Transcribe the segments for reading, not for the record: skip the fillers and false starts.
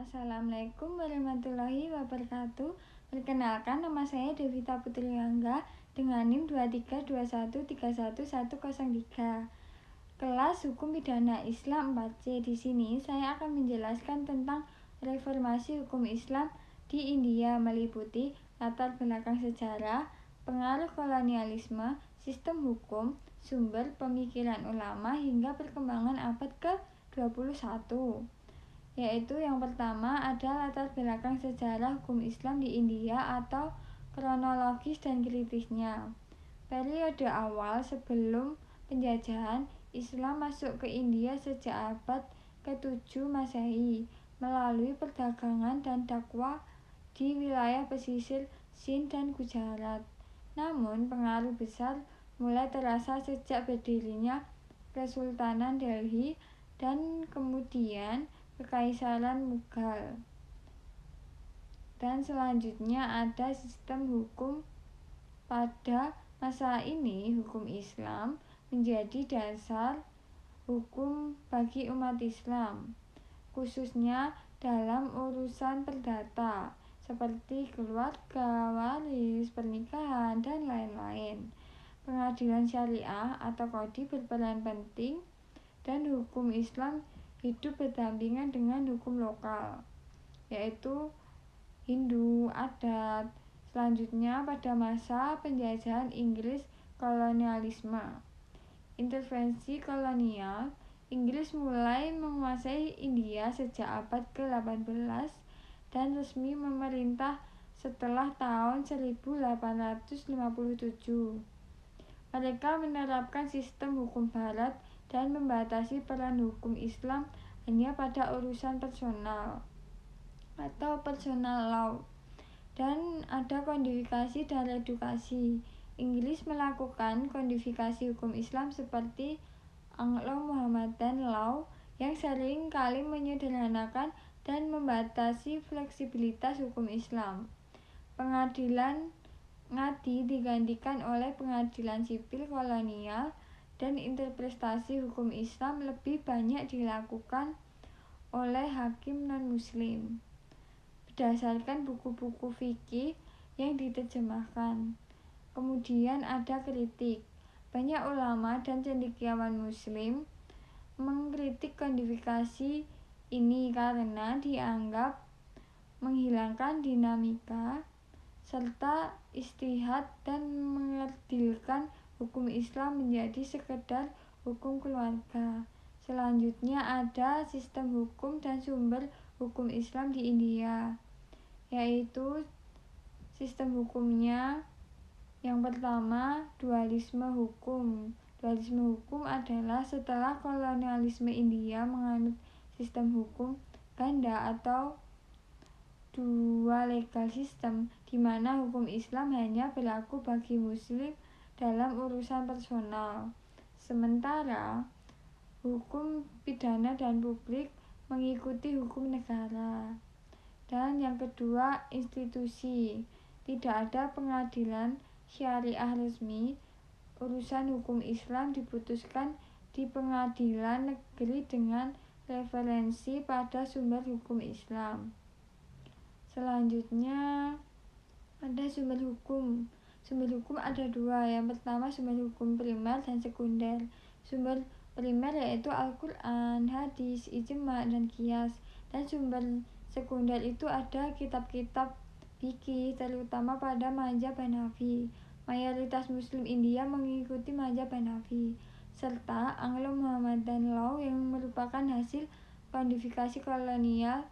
Assalamualaikum warahmatullahi wabarakatuh. Perkenalkan, nama saya Devita Putri Angga dengan NIM 232131103. Kelas Hukum Pidana Islam 4C. Di sini saya akan menjelaskan tentang reformasi hukum Islam di India, meliputi latar belakang sejarah, pengaruh kolonialisme, sistem hukum, sumber pemikiran ulama hingga perkembangan abad ke-21. Yaitu yang pertama ada latar belakang sejarah hukum Islam di India atau kronologis dan kritisnya. Periode awal sebelum penjajahan, Islam masuk ke India sejak abad ke-7 Masehi melalui perdagangan dan dakwah di wilayah pesisir Sind dan Gujarat. Namun pengaruh besar mulai terasa sejak berdirinya Kesultanan Delhi dan kemudian Kekaisaran Mughal. Dan selanjutnya ada sistem hukum. Pada masa ini hukum Islam menjadi dasar hukum bagi umat Islam, khususnya dalam urusan perdata seperti keluarga, waris, pernikahan, dan lain-lain. Pengadilan syariah atau qadhi berperan penting, dan hukum Islam hidup berdampingan dengan hukum lokal, yaitu Hindu, adat. Selanjutnya pada masa penjajahan Inggris, kolonialisme. Intervensi kolonial. Inggris mulai menguasai India sejak abad ke-18 dan resmi memerintah setelah tahun 1857. Mereka menerapkan sistem hukum barat dan membatasi peran hukum Islam hanya pada urusan personal atau personal law, dan ada kodifikasi dan redukasi. Inggris melakukan kodifikasi hukum Islam seperti Anglo-Muhammadan Law yang sering kali menyederhanakan dan membatasi fleksibilitas hukum Islam. Pengadilan ngadi digantikan oleh pengadilan sipil kolonial, dan interpretasi hukum Islam lebih banyak dilakukan oleh hakim non-muslim berdasarkan buku-buku fikih yang diterjemahkan. Kemudian ada kritik. Banyak ulama dan cendekiawan muslim mengkritik kodifikasi ini karena dianggap menghilangkan dinamika serta ijtihad dan mengerdilkan hukum Islam menjadi sekedar hukum keluarga. Selanjutnya ada sistem hukum dan sumber hukum Islam di India, yaitu sistem hukumnya. Yang pertama, dualisme hukum. Dualisme hukum adalah setelah kolonialisme India menganut sistem hukum ganda atau dua legal system, di mana hukum Islam hanya berlaku bagi muslim dalam urusan personal, sementara hukum pidana dan publik mengikuti hukum negara. Dan yang kedua, institusi. Tidak ada pengadilan syariah resmi. Urusan hukum Islam diputuskan di pengadilan negeri dengan referensi pada sumber hukum Islam. Selanjutnya ada sumber hukum. Sumber hukum ada dua. Yang pertama sumber hukum primer dan sekunder. Sumber primer yaitu Al-Quran, hadis, ijma, dan qiyas. Dan sumber sekunder itu ada kitab-kitab fikih, terutama pada mazhab Hanafi. Mayoritas muslim India mengikuti mazhab Hanafi, serta Anglo-Muhammadan Law yang merupakan hasil kodifikasi kolonial.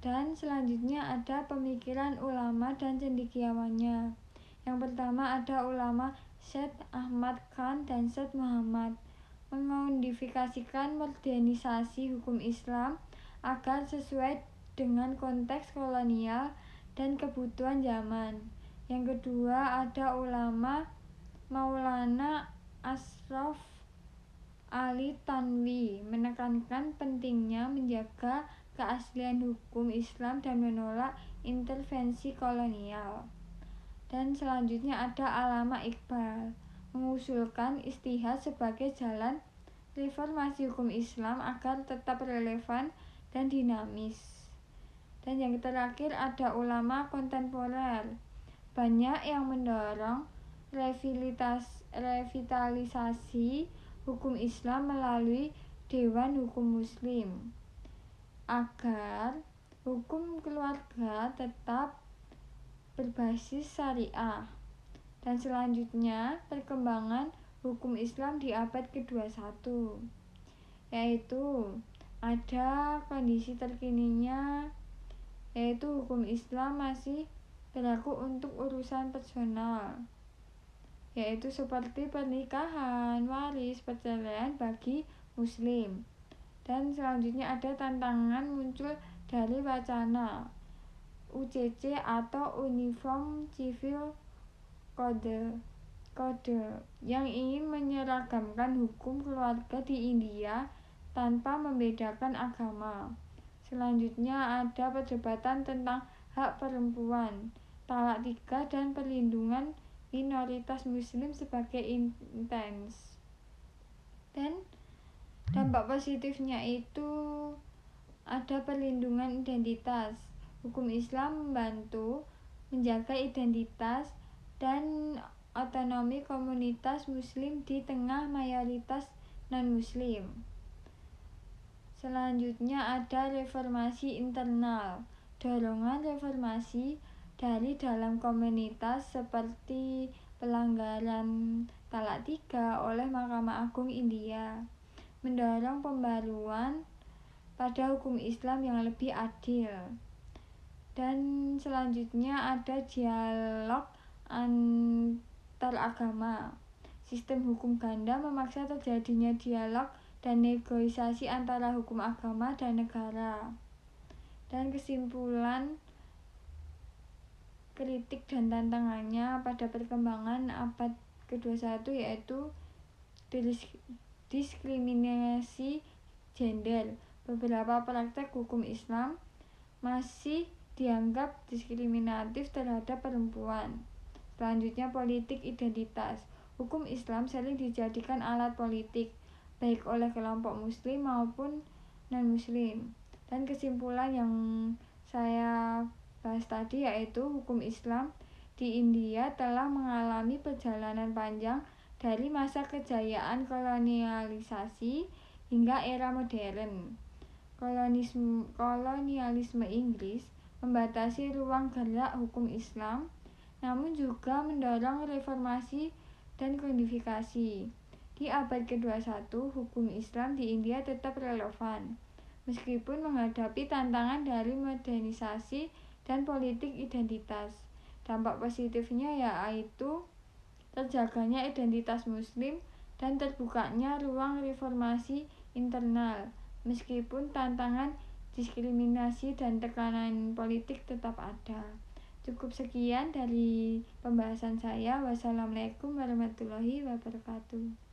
Dan selanjutnya ada pemikiran ulama dan cendekiawannya. Yang pertama ada ulama Syed Ahmad Khan dan Syed Muhammad mengkodifikasikan modernisasi hukum Islam agar sesuai dengan konteks kolonial dan kebutuhan zaman. Yang kedua ada ulama Maulana Ashraf Ali Tanwi menekankan pentingnya menjaga keaslian hukum Islam dan menolak intervensi kolonial. Dan selanjutnya ada Allama Iqbal mengusulkan ijtihad sebagai jalan reformasi hukum Islam agar tetap relevan dan dinamis. Dan yang terakhir ada ulama kontemporer. Banyak yang mendorong revitalisasi hukum Islam melalui Dewan Hukum Muslim agar hukum keluarga tetap berbasis syariah. Dan selanjutnya perkembangan hukum Islam di abad ke-21, yaitu ada kondisi terkininya, yaitu hukum Islam masih berlaku untuk urusan personal, yaitu seperti pernikahan, waris, perceraian bagi muslim. Dan selanjutnya ada tantangan muncul dari wacana UCC atau Uniform Civil Code yang ingin menyeragamkan hukum keluarga di India tanpa membedakan agama. Selanjutnya ada perdebatan tentang hak perempuan, talak 3 dan perlindungan minoritas muslim sebagai intens. Dan dampak positifnya itu ada perlindungan identitas. Hukum Islam membantu menjaga identitas dan otonomi komunitas muslim di tengah mayoritas non-muslim. Selanjutnya ada reformasi internal. Dorongan reformasi dari dalam komunitas seperti pelanggaran talak 3 oleh Mahkamah Agung India mendorong pembaruan pada hukum Islam yang lebih adil. Dan selanjutnya ada dialog antaragama. Sistem hukum ganda memaksa terjadinya dialog dan negosiasi antara hukum agama dan negara. Dan kesimpulan kritik dan tantangannya pada perkembangan abad ke-21 yaitu diskriminasi gender. Beberapa praktek hukum Islam masih dianggap diskriminatif terhadap perempuan. Selanjutnya politik identitas. Hukum Islam sering dijadikan alat politik baik oleh kelompok muslim maupun non-muslim. Dan kesimpulan yang saya bahas tadi yaitu hukum Islam di India telah mengalami perjalanan panjang dari masa kejayaan kolonialisasi hingga era modern. Kolonialisme Inggris membatasi ruang gerak hukum Islam, namun juga mendorong reformasi dan kodifikasi. Di abad ke-21, hukum Islam di India tetap relevan, meskipun menghadapi tantangan dari modernisasi dan politik identitas. Dampak positifnya yaitu terjaganya identitas muslim dan terbukanya ruang reformasi internal, meskipun tantangan diskriminasi dan tekanan politik tetap ada. Cukup sekian dari pembahasan saya. Wassalamualaikum warahmatullahi wabarakatuh.